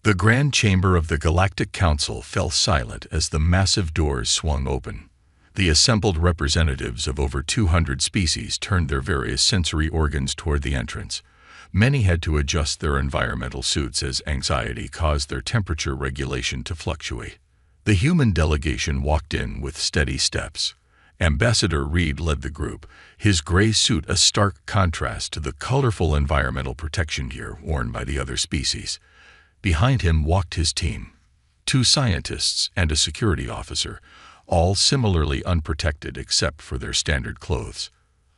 The Grand Chamber of the Galactic Council fell silent as the massive doors swung open. The assembled representatives of over 200 species turned their various sensory organs toward the entrance. Many had to adjust their environmental suits as anxiety caused their temperature regulation to fluctuate. The human delegation walked in with steady steps. Ambassador Reed led the group, his gray suit a stark contrast to the colorful environmental protection gear worn by the other species. Behind him walked his team, 2 scientists and a security officer, all similarly unprotected except for their standard clothes.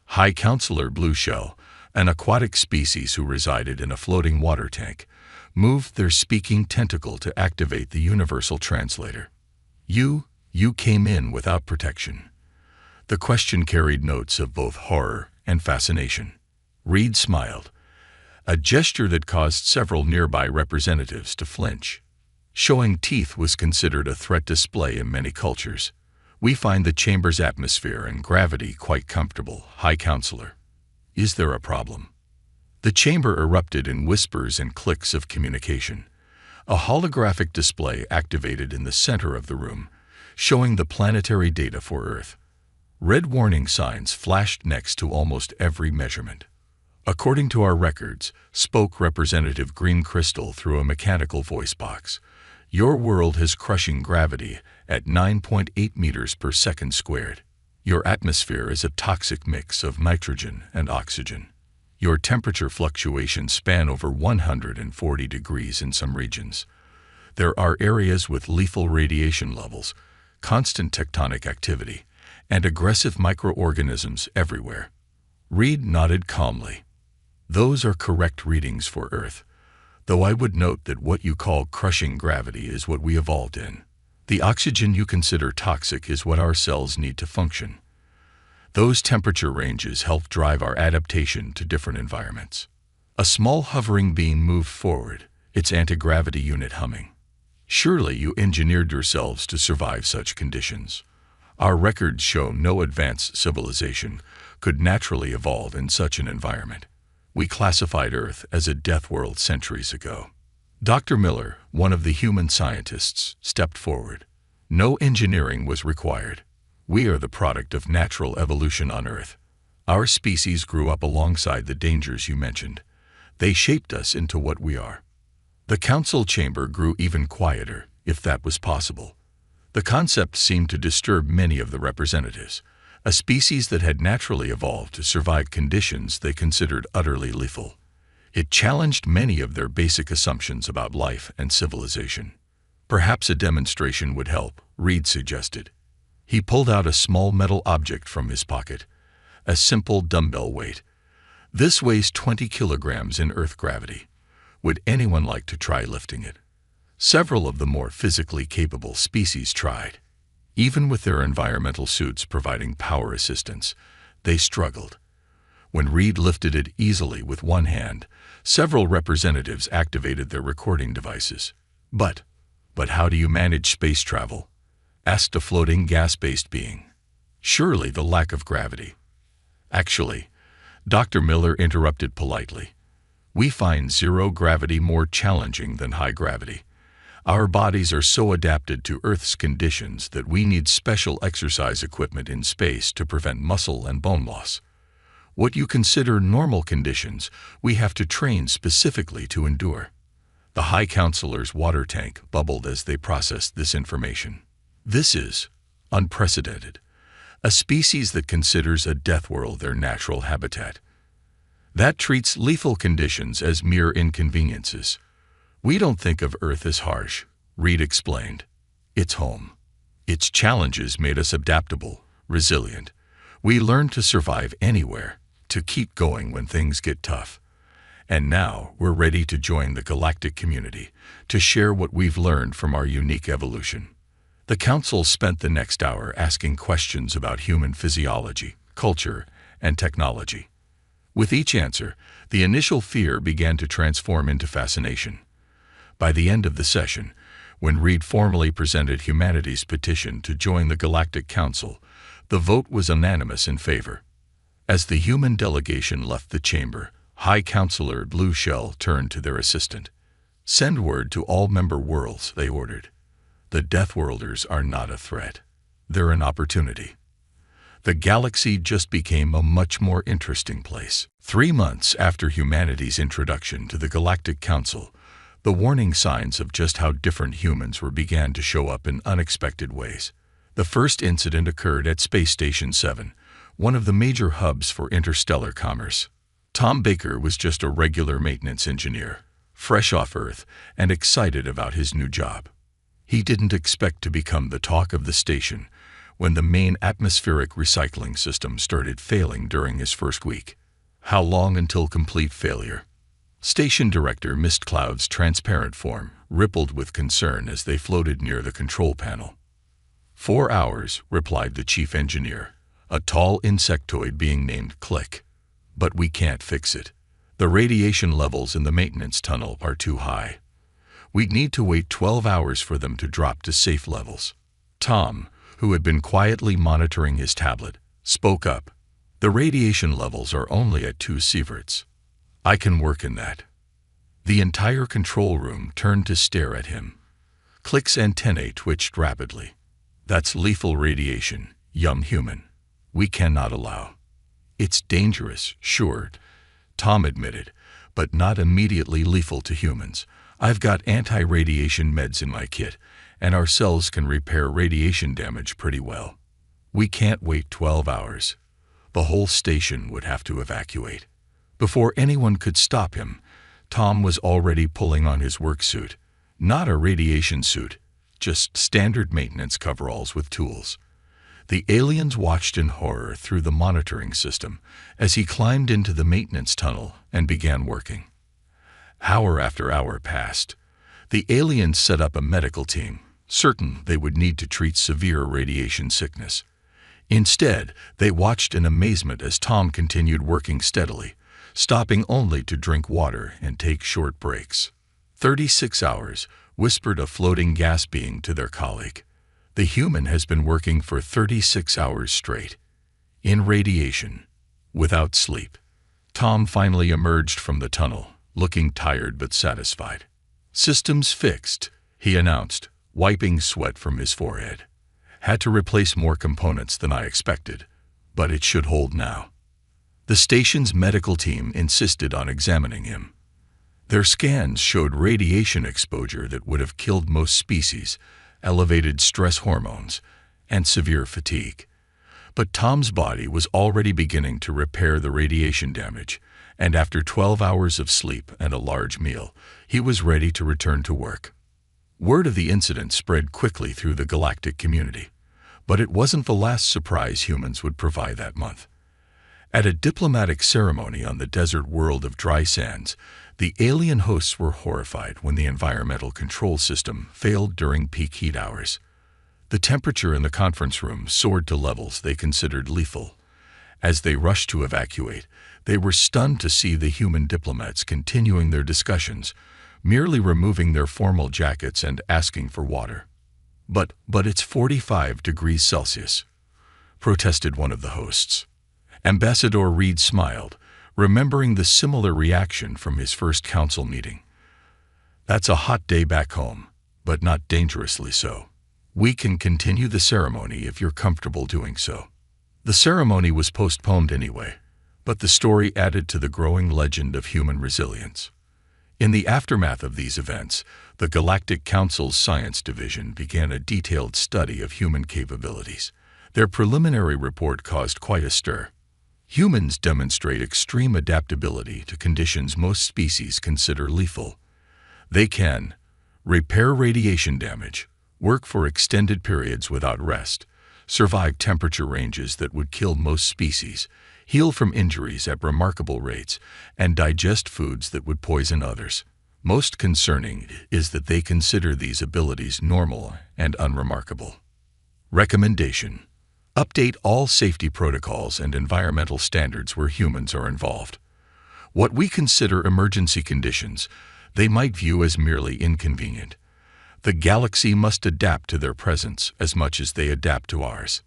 High Counselor Blueshell, an aquatic species who resided in a floating water tank, moved their speaking tentacle to activate the universal translator. You came in without protection." The question carried notes of both horror and fascination. Reed smiled, a gesture that caused several nearby representatives to flinch. Showing teeth was considered a threat display in many cultures. "We find the chamber's atmosphere and gravity quite comfortable, High Counselor. Is there a problem?" The chamber erupted in whispers and clicks of communication. A holographic display activated in the center of the room, showing the planetary data for Earth. Red warning signs flashed next to almost every measurement. "According to our records," spoke Representative Green Crystal through a mechanical voice box, "your world has crushing gravity at 9.8 meters per second squared. Your atmosphere is a toxic mix of nitrogen and oxygen. Your temperature fluctuations span over 140 degrees in some regions. There are areas with lethal radiation levels, constant tectonic activity, and aggressive microorganisms everywhere." Reed nodded calmly. "Those are correct readings for Earth, though I would note that what you call crushing gravity is what we evolved in. The oxygen you consider toxic is what our cells need to function. Those temperature ranges help drive our adaptation to different environments." A small hovering beam moved forward, its anti-gravity unit humming. "Surely you engineered yourselves to survive such conditions. Our records show no advanced civilization could naturally evolve in such an environment. We classified Earth as a death world centuries ago." Dr. Miller, one of the human scientists, stepped forward. "No engineering was required. We are the product of natural evolution on Earth. Our species grew up alongside the dangers you mentioned. They shaped us into what we are." The council chamber grew even quieter, if that was possible. The concept seemed to disturb many of the representatives, a species that had naturally evolved to survive conditions they considered utterly lethal. It challenged many of their basic assumptions about life and civilization. "Perhaps a demonstration would help," Reed suggested. He pulled out a small metal object from his pocket, a simple dumbbell weight. "This weighs 20 kilograms in Earth gravity. Would anyone like to try lifting it?" Several of the more physically capable species tried. Even with their environmental suits providing power assistance, they struggled. When Reed lifted it easily with one hand, several representatives activated their recording devices. But how do you manage space travel?" asked a floating gas-based being. "Surely the lack of gravity." "Actually," Dr. Miller interrupted politely, "we find zero gravity more challenging than high gravity. Our bodies are so adapted to Earth's conditions that we need special exercise equipment in space to prevent muscle and bone loss. What you consider normal conditions, we have to train specifically to endure." The High Counselor's water tank bubbled as they processed this information. "This is unprecedented. A species that considers a death world their natural habitat. That treats lethal conditions as mere inconveniences. We don't think of Earth as harsh," Reed explained. "It's home. Its challenges made us adaptable, resilient. We learned to survive anywhere, to keep going when things get tough. And now we're ready to join the galactic community, to share what we've learned from our unique evolution." The council spent the next hour asking questions about human physiology, culture, and technology. With each answer, the initial fear began to transform into fascination. By the end of the session, when Reed formally presented humanity's petition to join the Galactic Council, the vote was unanimous in favor. As the human delegation left the chamber, High Counselor Blueshell turned to their assistant. "Send word to all member worlds," they ordered. "The Deathworlders are not a threat. They're an opportunity." The galaxy just became a much more interesting place. 3 months after humanity's introduction to the Galactic Council, the warning signs of just how different humans were began to show up in unexpected ways. The first incident occurred at Space Station 7, one of the major hubs for interstellar commerce. Tom Baker was just a regular maintenance engineer, fresh off Earth and excited about his new job. He didn't expect to become the talk of the station when the main atmospheric recycling system started failing during his first week. How long until complete failure? Station Director Mist Cloud's transparent form rippled with concern as they floated near the control panel. 4 hours, replied the chief engineer, a tall insectoid being named Click. "But we can't fix it. The radiation levels in the maintenance tunnel are too high. We'd need to wait 12 hours for them to drop to safe levels." Tom, who had been quietly monitoring his tablet, spoke up. "The radiation levels are only at 2 sieverts. I can work in that." The entire control room turned to stare at him. Click's antennae twitched rapidly. "That's lethal radiation, young human. We cannot allow." "It's dangerous, sure," Tom admitted, "but not immediately lethal to humans. I've got anti-radiation meds in my kit, and our cells can repair radiation damage pretty well. We can't wait 12 hours. The whole station would have to evacuate." Before anyone could stop him, Tom was already pulling on his work suit. Not a radiation suit, just standard maintenance coveralls with tools. The aliens watched in horror through the monitoring system as he climbed into the maintenance tunnel and began working. Hour after hour passed. The aliens set up a medical team, certain they would need to treat severe radiation sickness. Instead, they watched in amazement as Tom continued working steadily, stopping only to drink water and take short breaks. 36 hours, whispered a floating gas being to their colleague. "The human has been working for 36 hours straight. In radiation. Without sleep." Tom finally emerged from the tunnel, looking tired but satisfied. "Systems fixed," he announced, wiping sweat from his forehead. "Had to replace more components than I expected, but it should hold now." The station's medical team insisted on examining him. Their scans showed radiation exposure that would have killed most species, elevated stress hormones, and severe fatigue. But Tom's body was already beginning to repair the radiation damage, and after 12 hours of sleep and a large meal, he was ready to return to work. Word of the incident spread quickly through the galactic community, but it wasn't the last surprise humans would provide that month. At a diplomatic ceremony on the desert world of Dry Sands, the alien hosts were horrified when the environmental control system failed during peak heat hours. The temperature in the conference room soared to levels they considered lethal. As they rushed to evacuate, they were stunned to see the human diplomats continuing their discussions, merely removing their formal jackets and asking for water. But it's 45 degrees Celsius," protested one of the hosts. Ambassador Reed smiled, remembering the similar reaction from his first council meeting. "That's a hot day back home, but not dangerously so. We can continue the ceremony if you're comfortable doing so." The ceremony was postponed anyway, but the story added to the growing legend of human resilience. In the aftermath of these events, the Galactic Council's Science Division began a detailed study of human capabilities. Their preliminary report caused quite a stir. Humans demonstrate extreme adaptability to conditions most species consider lethal. They can repair radiation damage, work for extended periods without rest, survive temperature ranges that would kill most species, heal from injuries at remarkable rates, and digest foods that would poison others. Most concerning is that they consider these abilities normal and unremarkable. Recommendation: update all safety protocols and environmental standards where humans are involved. What we consider emergency conditions, they might view as merely inconvenient. The galaxy must adapt to their presence as much as they adapt to ours.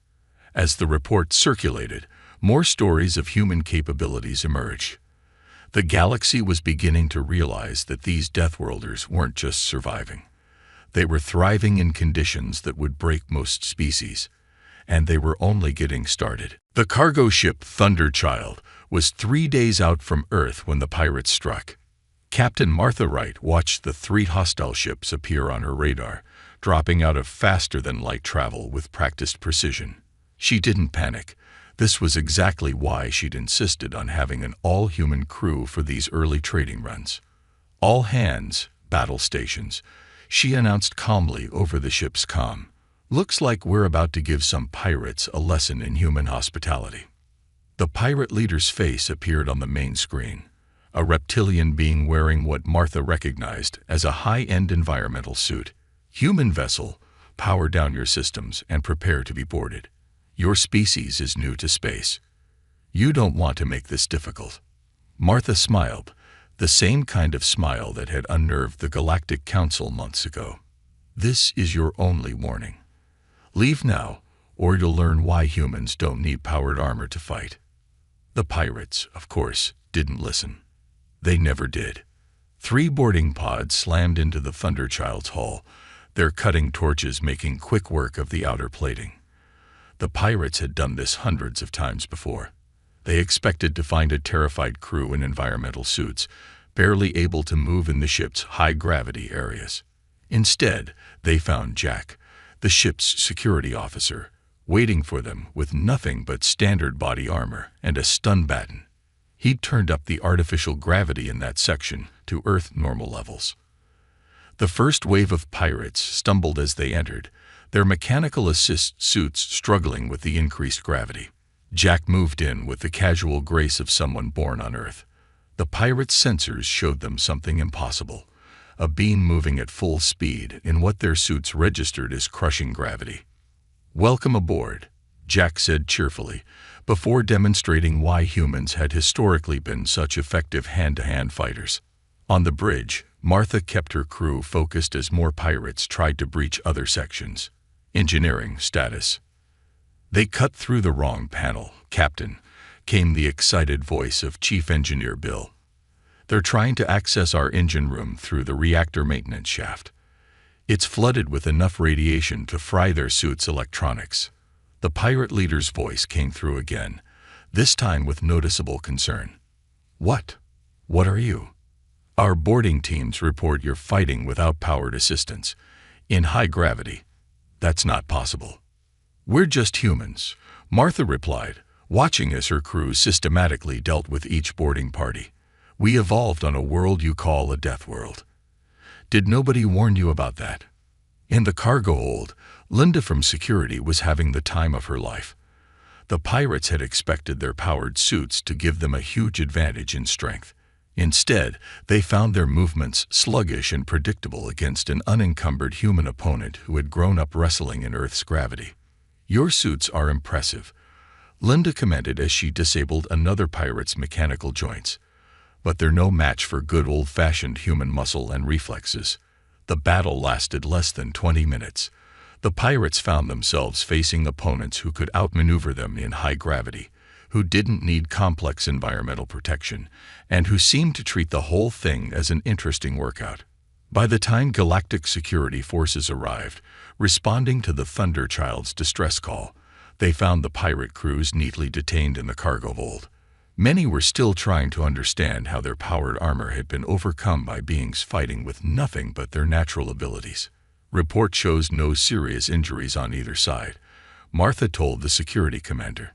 As the report circulated, more stories of human capabilities emerged. The galaxy was beginning to realize that these Deathworlders weren't just surviving. They were thriving in conditions that would break most species, and they were only getting started. The cargo ship Thunderchild was 3 days out from Earth when the pirates struck. Captain Martha Wright watched the 3 hostile ships appear on her radar, dropping out of faster-than-light travel with practiced precision. She didn't panic. This was exactly why she'd insisted on having an all-human crew for these early trading runs. "All hands, battle stations," she announced calmly over the ship's comm. "Looks like we're about to give some pirates a lesson in human hospitality." The pirate leader's face appeared on the main screen, a reptilian being wearing what Martha recognized as a high-end environmental suit. "Human vessel, power down your systems and prepare to be boarded. Your species is new to space. You don't want to make this difficult." Martha smiled, the same kind of smile that had unnerved the Galactic Council months ago. "This is your only warning. Leave now, or you'll learn why humans don't need powered armor to fight." The pirates, of course, didn't listen. They never did. 3 boarding pods slammed into the Thunderchild's hull, their cutting torches making quick work of the outer plating. The pirates had done this hundreds of times before. They expected to find a terrified crew in environmental suits, barely able to move in the ship's high-gravity areas. Instead, they found Jack, the ship's security officer, waiting for them with nothing but standard body armor and a stun baton. He'd turned up the artificial gravity in that section to Earth normal levels. The first wave of pirates stumbled as they entered, their mechanical assist suits struggling with the increased gravity. Jack moved in with the casual grace of someone born on Earth. The pirates' sensors showed them something impossible, a beam moving at full speed in what their suits registered as crushing gravity. "Welcome aboard," Jack said cheerfully, before demonstrating why humans had historically been such effective hand-to-hand fighters. On the bridge, Martha kept her crew focused as more pirates tried to breach other sections. "Engineering status." "They cut through the wrong panel, Captain," came the excited voice of Chief Engineer Bill. "They're trying to access our engine room through the reactor maintenance shaft. It's flooded with enough radiation to fry their suits' electronics." The pirate leader's voice came through again, this time with noticeable concern. What are you?" "Our boarding teams report you're fighting without powered assistance, in high gravity. That's not possible." "We're just humans," Martha replied, watching as her crew systematically dealt with each boarding party. "We evolved on a world you call a death world. Did nobody warn you about that?" In the cargo hold, Linda from security was having the time of her life. The pirates had expected their powered suits to give them a huge advantage in strength. Instead, they found their movements sluggish and predictable against an unencumbered human opponent who had grown up wrestling in Earth's gravity. "Your suits are impressive," Linda commented as she disabled another pirate's mechanical joints. "But they're no match for good old-fashioned human muscle and reflexes." The battle lasted less than 20 minutes. The pirates found themselves facing opponents who could outmaneuver them in high gravity, who didn't need complex environmental protection, and who seemed to treat the whole thing as an interesting workout. By the time galactic security forces arrived, responding to the Thunderchild's distress call, they found the pirate crews neatly detained in the cargo hold. Many were still trying to understand how their powered armor had been overcome by beings fighting with nothing but their natural abilities. Report shows no serious injuries on either side, Martha told the security commander.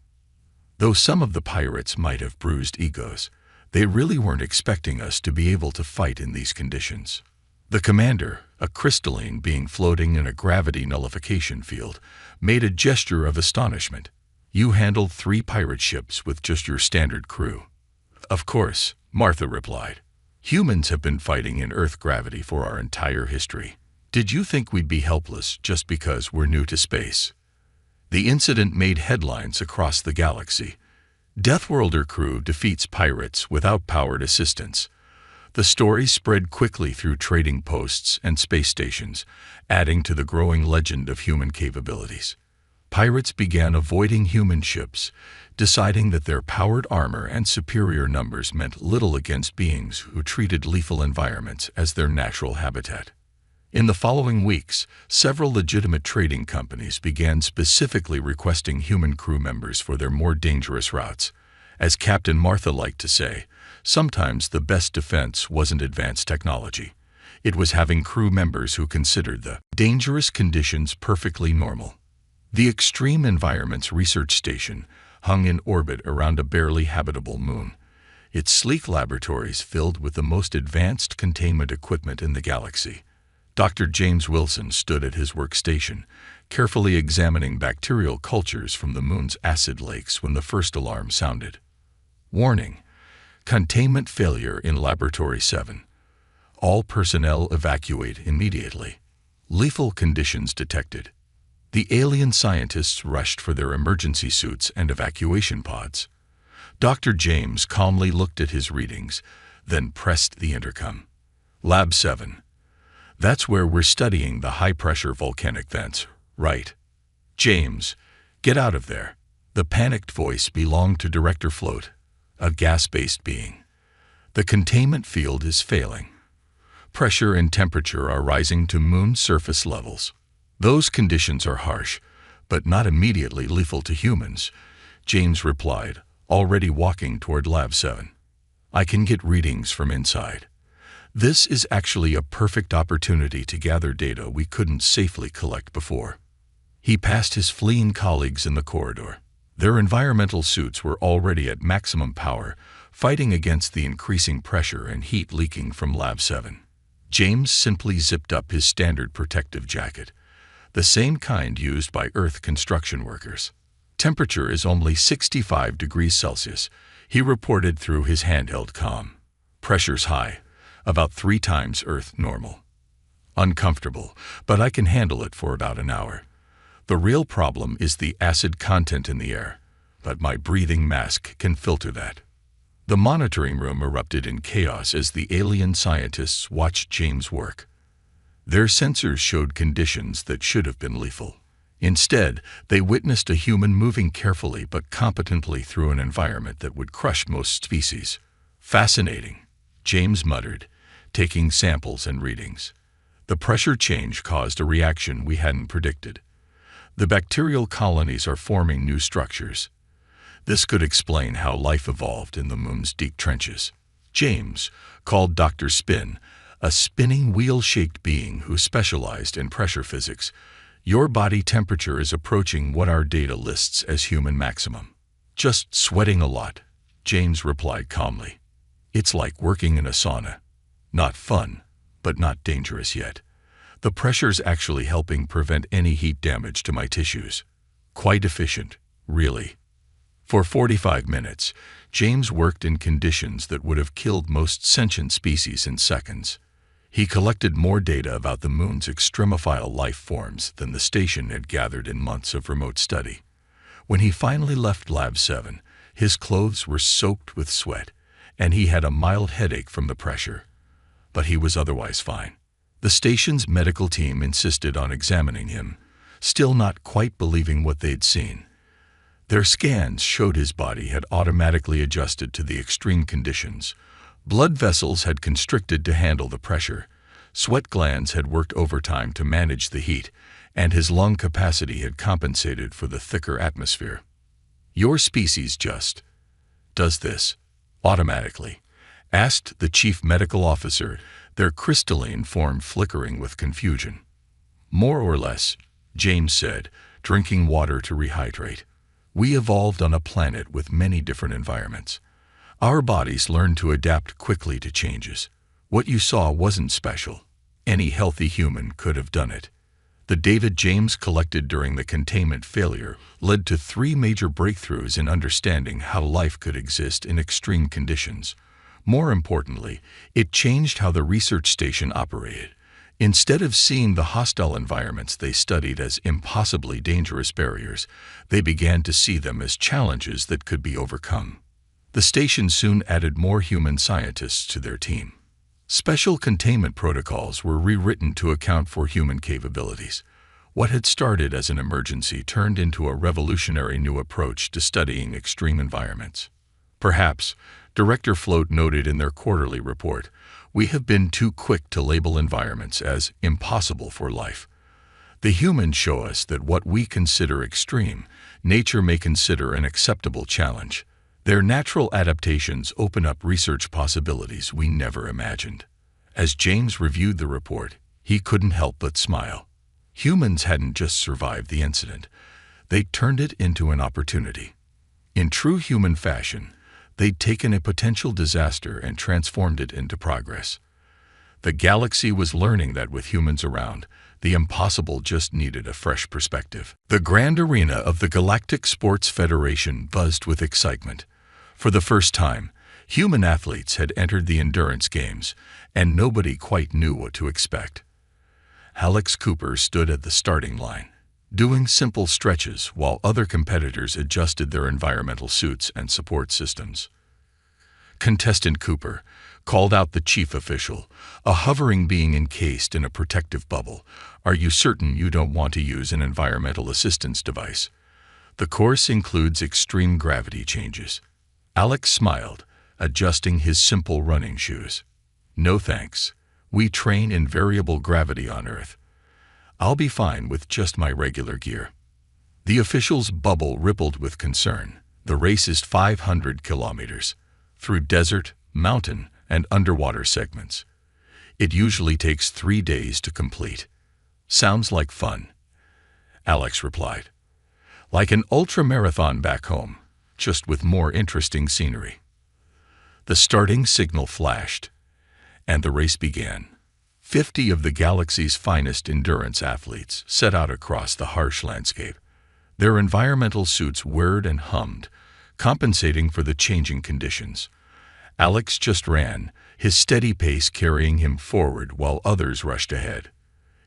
Though some of the pirates might have bruised egos, they really weren't expecting us to be able to fight in these conditions. The commander, a crystalline being floating in a gravity nullification field, made a gesture of astonishment. "You handled 3 pirate ships with just your standard crew." "Of course," Martha replied. "Humans have been fighting in Earth gravity for our entire history. Did you think we'd be helpless just because we're new to space?" The incident made headlines across the galaxy. Deathworlder crew defeats pirates without powered assistance. The story spread quickly through trading posts and space stations, adding to the growing legend of human capabilities. Pirates began avoiding human ships, deciding that their powered armor and superior numbers meant little against beings who treated lethal environments as their natural habitat. In the following weeks, several legitimate trading companies began specifically requesting human crew members for their more dangerous routes. As Captain Martha liked to say, sometimes the best defense wasn't advanced technology. It was having crew members who considered the dangerous conditions perfectly normal. The Extreme Environments Research Station hung in orbit around a barely habitable moon, its sleek laboratories filled with the most advanced containment equipment in the galaxy. Dr. James Wilson stood at his workstation, carefully examining bacterial cultures from the moon's acid lakes when the first alarm sounded. Warning: containment failure in Laboratory 7. All personnel evacuate immediately. Lethal conditions detected. The alien scientists rushed for their emergency suits and evacuation pods. Dr. James calmly looked at his readings, then pressed the intercom. Lab 7. That's where we're studying the high-pressure volcanic vents, right? James, get out of there. The panicked voice belonged to Director Float, a gas-based being. The containment field is failing. Pressure and temperature are rising to moon surface levels. Those conditions are harsh, but not immediately lethal to humans, James replied, already walking toward Lab 7. I can get readings from inside. This is actually a perfect opportunity to gather data we couldn't safely collect before. He passed his fleeing colleagues in the corridor. Their environmental suits were already at maximum power, fighting against the increasing pressure and heat leaking from Lab 7. James simply zipped up his standard protective jacket, the same kind used by Earth construction workers. Temperature is only 65 degrees Celsius, he reported through his handheld comm. Pressure's high, about 3 times Earth normal. Uncomfortable, but I can handle it for about an hour. The real problem is the acid content in the air, but my breathing mask can filter that. The monitoring room erupted in chaos as the alien scientists watched James work. Their sensors showed conditions that should have been lethal. Instead, they witnessed a human moving carefully but competently through an environment that would crush most species. Fascinating, James muttered, taking samples and readings. The pressure change caused a reaction we hadn't predicted. The bacterial colonies are forming new structures. This could explain how life evolved in the moon's deep trenches. James called Dr. Spin, a spinning wheel-shaped being who specialized in pressure physics. Your body temperature is approaching what our data lists as human maximum. Just sweating a lot, James replied calmly. It's like working in a sauna. Not fun, but not dangerous yet. The pressure's actually helping prevent any heat damage to my tissues. Quite efficient, really. For 45 minutes, James worked in conditions that would have killed most sentient species in seconds. He collected more data about the moon's extremophile life forms than the station had gathered in months of remote study. When he finally left Lab 7, his clothes were soaked with sweat, and he had a mild headache from the pressure. But he was otherwise fine. The station's medical team insisted on examining him, still not quite believing what they'd seen. Their scans showed his body had automatically adjusted to the extreme conditions. Blood vessels had constricted to handle the pressure, sweat glands had worked overtime to manage the heat, and his lung capacity had compensated for the thicker atmosphere. Your species just does this automatically, asked the chief medical officer, their crystalline form flickering with confusion. More or less, James said, drinking water to rehydrate. We evolved on a planet with many different environments. Our bodies learn to adapt quickly to changes. What you saw wasn't special. Any healthy human could have done it. The data James collected during the containment failure led to 3 major breakthroughs in understanding how life could exist in extreme conditions. More importantly, it changed how the research station operated. Instead of seeing the hostile environments they studied as impossibly dangerous barriers, they began to see them as challenges that could be overcome. The station soon added more human scientists to their team. Special containment protocols were rewritten to account for human capabilities. What had started as an emergency turned into a revolutionary new approach to studying extreme environments. Perhaps, Director Float noted in their quarterly report, we have been too quick to label environments as impossible for life. The humans show us that what we consider extreme, nature may consider an acceptable challenge. Their natural adaptations open up research possibilities we never imagined. As James reviewed the report, he couldn't help but smile. Humans hadn't just survived the incident, they'd turned it into an opportunity. In true human fashion, they'd taken a potential disaster and transformed it into progress. The galaxy was learning that with humans around, the impossible just needed a fresh perspective. The grand arena of the Galactic Sports Federation buzzed with excitement. For the first time, human athletes had entered the endurance games, and nobody quite knew what to expect. Alex Cooper stood at the starting line, doing simple stretches while other competitors adjusted their environmental suits and support systems. Contestant Cooper called out the chief official, a hovering being encased in a protective bubble. Are you certain you don't want to use an environmental assistance device? The course includes extreme gravity changes. Alex smiled, adjusting his simple running shoes. No thanks. We train in variable gravity on Earth. I'll be fine with just my regular gear. The official's bubble rippled with concern. The race is 500 kilometers, through desert, mountain, and underwater segments. It usually takes 3 days to complete. Sounds like fun, Alex replied. Like an ultra-marathon back home, just with more interesting scenery. The starting signal flashed, and the race began. 50 of the galaxy's finest endurance athletes set out across the harsh landscape. Their environmental suits whirred and hummed, compensating for the changing conditions. Alex just ran, his steady pace carrying him forward while others rushed ahead.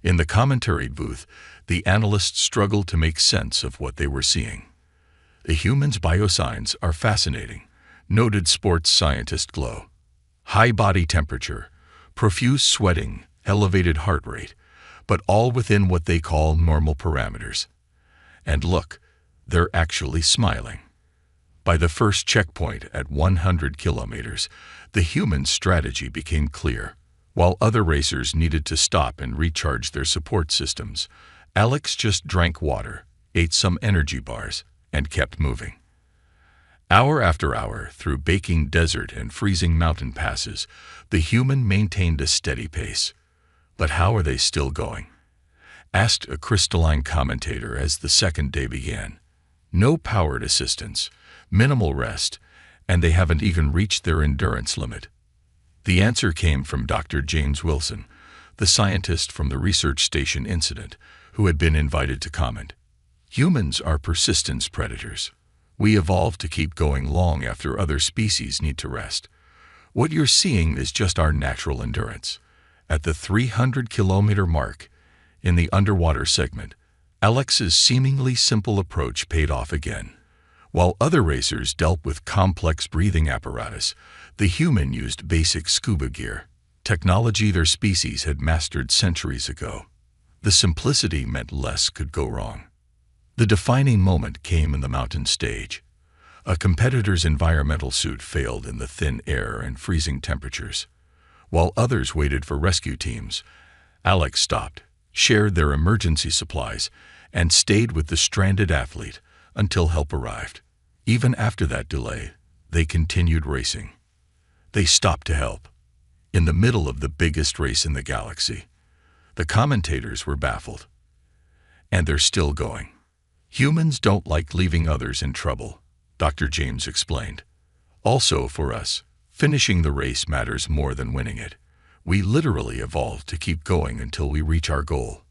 In the commentary booth, the analysts struggled to make sense of what they were seeing. The humans' biosigns are fascinating, noted sports scientist Glow. High body temperature, profuse sweating, elevated heart rate, but all within what they call normal parameters. And look, they're actually smiling. By the first checkpoint at 100 kilometers, the human strategy became clear. While other racers needed to stop and recharge their support systems, Alex just drank water, ate some energy bars, and kept moving. Hour after hour, through baking desert and freezing mountain passes, the human maintained a steady pace. But how are they still going? Asked a crystalline commentator as the second day began. No powered assistance, minimal rest, and they haven't even reached their endurance limit. The answer came from Dr. James Wilson, the scientist from the research station incident, who had been invited to comment. Humans are persistence predators. We evolved to keep going long after other species need to rest. What you're seeing is just our natural endurance. At the 300-kilometer mark, in the underwater segment, Alex's seemingly simple approach paid off again. While other racers dealt with complex breathing apparatus, the human used basic scuba gear, technology their species had mastered centuries ago. The simplicity meant less could go wrong. The defining moment came in the mountain stage. A competitor's environmental suit failed in the thin air and freezing temperatures. While others waited for rescue teams, Alex stopped, shared their emergency supplies, and stayed with the stranded athlete until help arrived. Even after that delay, they continued racing. They stopped to help. In the middle of the biggest race in the galaxy, the commentators were baffled. And they're still going. Humans don't like leaving others in trouble, Dr. James explained. Also for us, finishing the race matters more than winning it. We literally evolved to keep going until we reach our goal.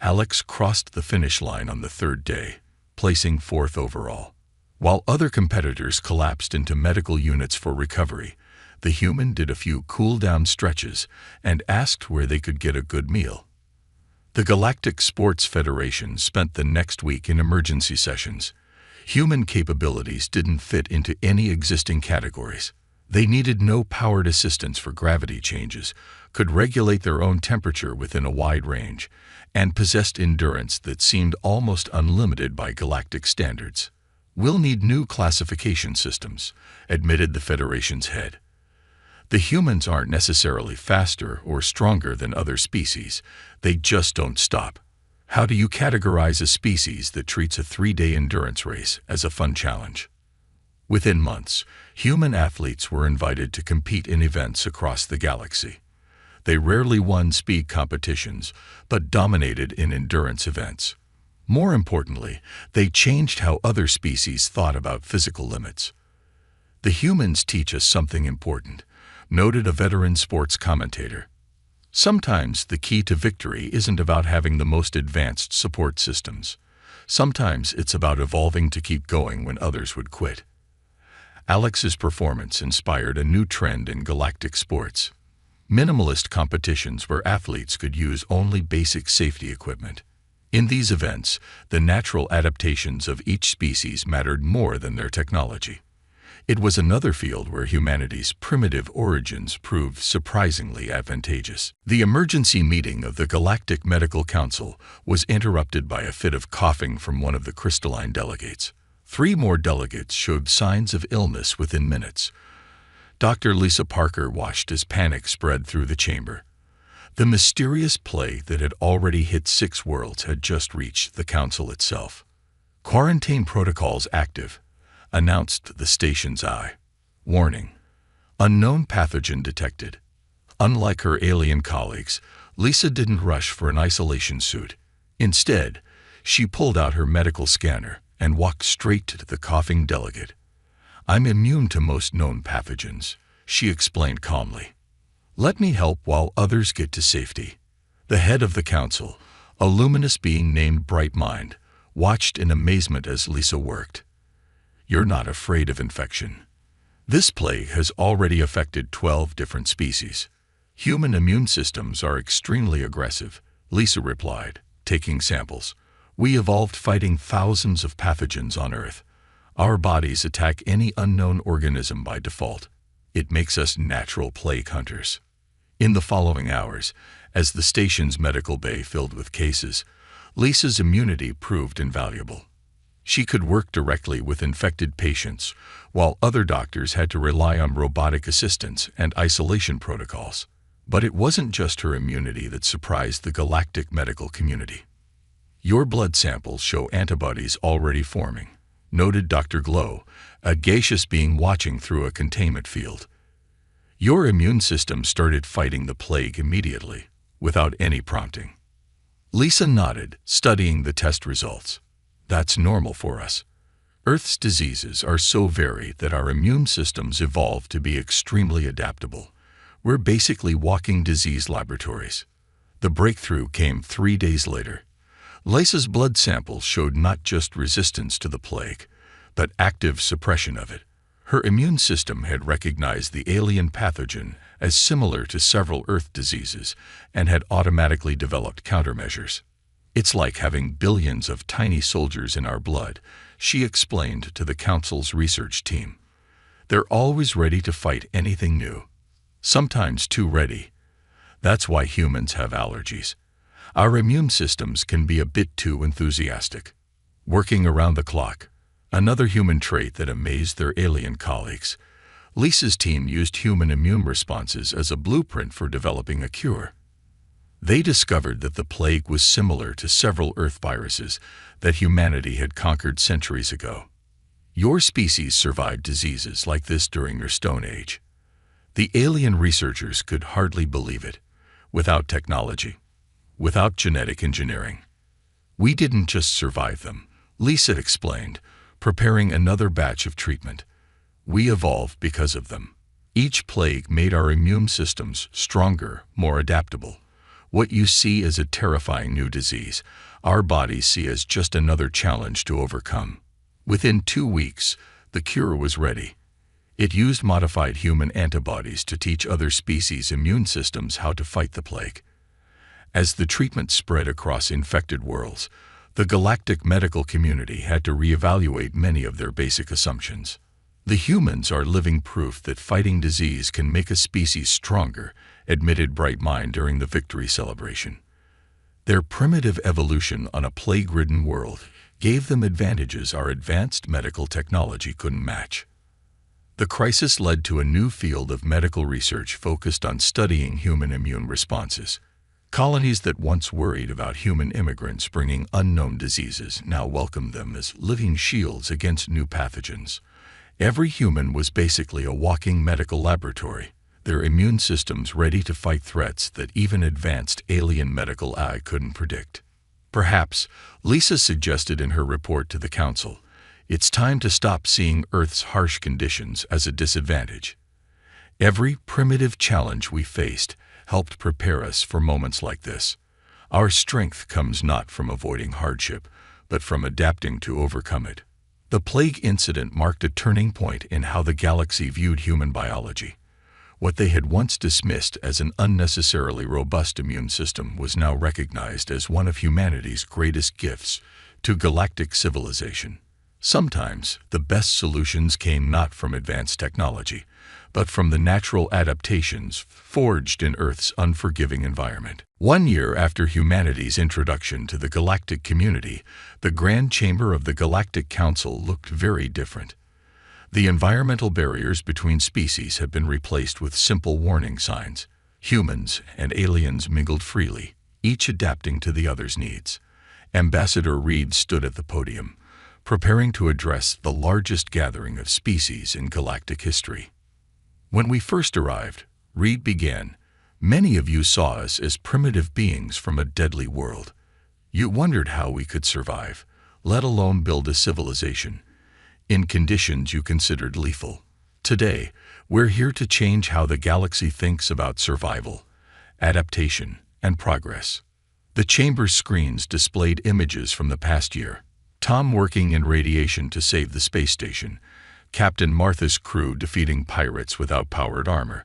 Alex crossed the finish line on the third day, placing fourth overall. While other competitors collapsed into medical units for recovery, the human did a few cool-down stretches and asked where they could get a good meal. The Galactic Sports Federation spent the next week in emergency sessions. Human capabilities didn't fit into any existing categories. They needed no powered assistance for gravity changes, could regulate their own temperature within a wide range, and possessed endurance that seemed almost unlimited by galactic standards. "We'll need new classification systems," admitted the Federation's head. "The humans aren't necessarily faster or stronger than other species. They just don't stop." How do you categorize a species that treats a 3-day endurance race as a fun challenge? Within months, human athletes were invited to compete in events across the galaxy. They rarely won speed competitions, but dominated in endurance events. More importantly, they changed how other species thought about physical limits. "The humans teach us something important," noted a veteran sports commentator. "Sometimes the key to victory isn't about having the most advanced support systems. Sometimes it's about evolving to keep going when others would quit." Alex's performance inspired a new trend in galactic sports. Minimalist competitions where athletes could use only basic safety equipment. In these events, the natural adaptations of each species mattered more than their technology. It was another field where humanity's primitive origins proved surprisingly advantageous. The emergency meeting of the Galactic Medical Council was interrupted by a fit of coughing from one of the crystalline delegates. 3 more delegates showed signs of illness within minutes. Dr. Lisa Parker watched as panic spread through the chamber. The mysterious plague that had already hit 6 worlds had just reached the Council itself. "Quarantine protocols active," announced the station's eye. "Warning: unknown pathogen detected." Unlike her alien colleagues, Lisa didn't rush for an isolation suit. Instead, she pulled out her medical scanner and walked straight to the coughing delegate. "I'm immune to most known pathogens," she explained calmly. "Let me help while others get to safety." The head of the council, a luminous being named Bright Mind, watched in amazement as Lisa worked. "You're not afraid of infection. This plague has already affected 12 different species. Human immune systems are extremely aggressive," Lisa replied, taking samples. "We evolved fighting thousands of pathogens on Earth. Our bodies attack any unknown organism by default. It makes us natural plague hunters." In the following hours, as the station's medical bay filled with cases, Lisa's immunity proved invaluable. She could work directly with infected patients, while other doctors had to rely on robotic assistance and isolation protocols. But it wasn't just her immunity that surprised the galactic medical community. "Your blood samples show antibodies already forming," noted Dr. Glow, a gaseous being watching through a containment field. "Your immune system started fighting the plague immediately, without any prompting." Lisa nodded, studying the test results. "That's normal for us. Earth's diseases are so varied that our immune systems evolved to be extremely adaptable. We're basically walking disease laboratories." The breakthrough came 3 days later. Lisa's blood samples showed not just resistance to the plague, but active suppression of it. Her immune system had recognized the alien pathogen as similar to several Earth diseases and had automatically developed countermeasures. "It's like having billions of tiny soldiers in our blood," she explained to the Council's research team. "They're always ready to fight anything new. Sometimes too ready. That's why humans have allergies. Our immune systems can be a bit too enthusiastic." Working around the clock, another human trait that amazed their alien colleagues. Lisa's team used human immune responses as a blueprint for developing a cure. They discovered that the plague was similar to several Earth viruses that humanity had conquered centuries ago. "Your species survived diseases like this during your Stone Age." The alien researchers could hardly believe it. "Without technology, without genetic engineering. We didn't just survive them," Lisa explained, preparing another batch of treatment. "We evolved because of them. Each plague made our immune systems stronger, more adaptable. What you see as a terrifying new disease, our bodies see as just another challenge to overcome." Within 2 weeks, the cure was ready. It used modified human antibodies to teach other species' immune systems how to fight the plague. As the treatment spread across infected worlds, the galactic medical community had to reevaluate many of their basic assumptions. The humans are living proof that fighting disease can make a species stronger, admitted Bright Mind during the victory celebration. Their primitive evolution on a plague-ridden world gave them advantages our advanced medical technology couldn't match. The crisis led to a new field of medical research focused on studying human immune responses. Colonies that once worried about human immigrants bringing unknown diseases now welcomed them as living shields against new pathogens. Every human was basically a walking medical laboratory, their immune systems ready to fight threats that even advanced alien medical eye couldn't predict. Perhaps, Lisa suggested in her report to the Council, it's time to stop seeing Earth's harsh conditions as a disadvantage. Every primitive challenge we faced helped prepare us for moments like this. Our strength comes not from avoiding hardship, but from adapting to overcome it. The plague incident marked a turning point in how the galaxy viewed human biology. What they had once dismissed as an unnecessarily robust immune system was now recognized as one of humanity's greatest gifts to galactic civilization. Sometimes, the best solutions came not from advanced technology, but from the natural adaptations forged in Earth's unforgiving environment. 1 year after humanity's introduction to the galactic community, the Grand Chamber of the Galactic Council looked very different. The environmental barriers between species have been replaced with simple warning signs. Humans and aliens mingled freely, each adapting to the other's needs. Ambassador Reed stood at the podium, preparing to address the largest gathering of species in galactic history. When we first arrived, Reed began, many of you saw us as primitive beings from a deadly world. You wondered how we could survive, let alone build a civilization, in conditions you considered lethal. Today, we're here to change how the galaxy thinks about survival, adaptation, and progress. The chamber's screens displayed images from the past year. Tom working in radiation to save the space station, Captain Martha's crew defeating pirates without powered armor,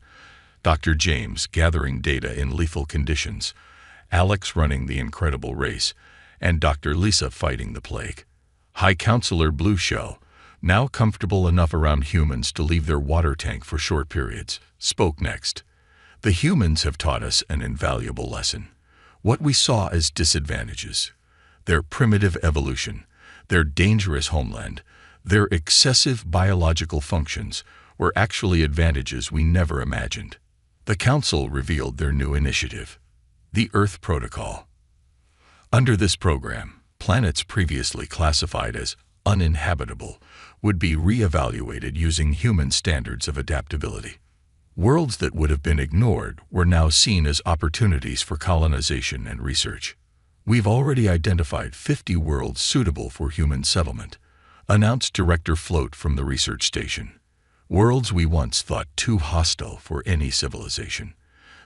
Dr. James gathering data in lethal conditions, Alex running the incredible race, and Dr. Lisa fighting the plague. High Counselor Blue Shell, now comfortable enough around humans to leave their water tank for short periods, spoke next. The humans have taught us an invaluable lesson. What we saw as disadvantages, their primitive evolution, their dangerous homeland, their excessive biological functions, were actually advantages we never imagined. The Council revealed their new initiative, the Earth Protocol. Under this program, planets previously classified as uninhabitable would be re-evaluated using human standards of adaptability. Worlds that would have been ignored were now seen as opportunities for colonization and research. We've already identified 50 worlds suitable for human settlement, announced Director Float from the research station. Worlds we once thought too hostile for any civilization.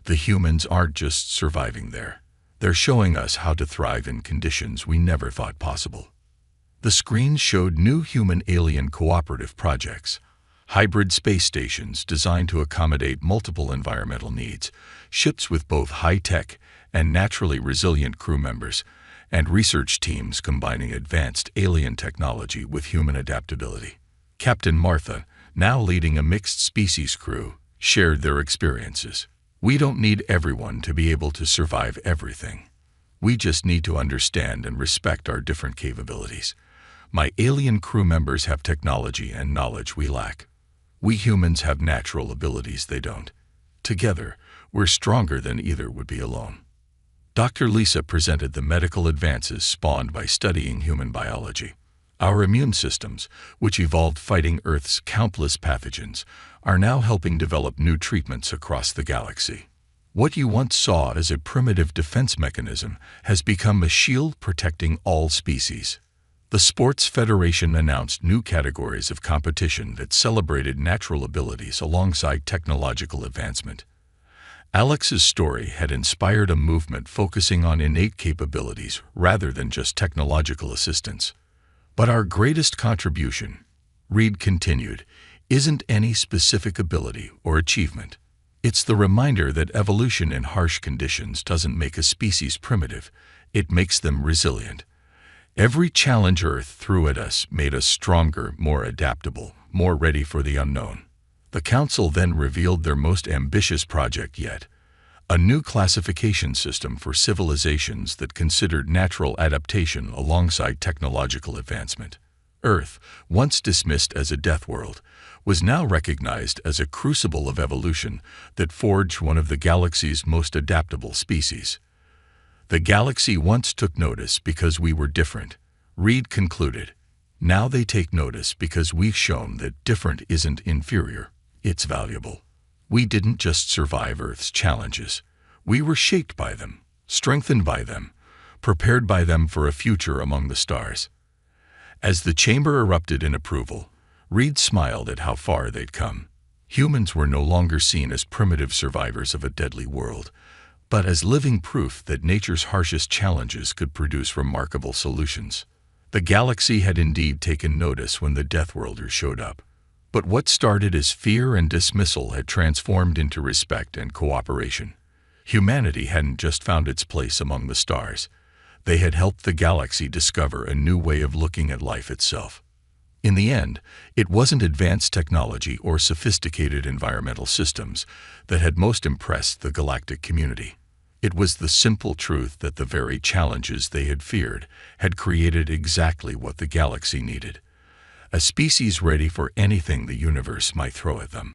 The humans aren't just surviving there. They're showing us how to thrive in conditions we never thought possible. The screens showed new human-alien cooperative projects, hybrid space stations designed to accommodate multiple environmental needs, ships with both high-tech and naturally resilient crew members, and research teams combining advanced alien technology with human adaptability. Captain Martha, now leading a mixed-species crew, shared their experiences. We don't need everyone to be able to survive everything. We just need to understand and respect our different capabilities. My alien crew members have technology and knowledge we lack. We humans have natural abilities they don't. Together, we're stronger than either would be alone. Dr. Lisa presented the medical advances spawned by studying human biology. Our immune systems, which evolved fighting Earth's countless pathogens, are now helping develop new treatments across the galaxy. What you once saw as a primitive defense mechanism has become a shield protecting all species. The Sports Federation announced new categories of competition that celebrated natural abilities alongside technological advancement. Alex's story had inspired a movement focusing on innate capabilities rather than just technological assistance. But our greatest contribution, Reed continued, isn't any specific ability or achievement. It's the reminder that evolution in harsh conditions doesn't make a species primitive, it makes them resilient. Every challenge Earth threw at us made us stronger, more adaptable, more ready for the unknown. The Council then revealed their most ambitious project yet, a new classification system for civilizations that considered natural adaptation alongside technological advancement. Earth, once dismissed as a death world, was now recognized as a crucible of evolution that forged one of the galaxy's most adaptable species. The galaxy once took notice because we were different, Reed concluded. Now they take notice because we've shown that different isn't inferior, it's valuable. We didn't just survive Earth's challenges. We were shaped by them, strengthened by them, prepared by them for a future among the stars. As the chamber erupted in approval, Reed smiled at how far they'd come. Humans were no longer seen as primitive survivors of a deadly world, but as living proof that nature's harshest challenges could produce remarkable solutions. The galaxy had indeed taken notice when the Deathworlders showed up. But what started as fear and dismissal had transformed into respect and cooperation. Humanity hadn't just found its place among the stars. They had helped the galaxy discover a new way of looking at life itself. In the end, it wasn't advanced technology or sophisticated environmental systems that had most impressed the galactic community. It was the simple truth that the very challenges they had feared had created exactly what the galaxy needed. A species ready for anything the universe might throw at them.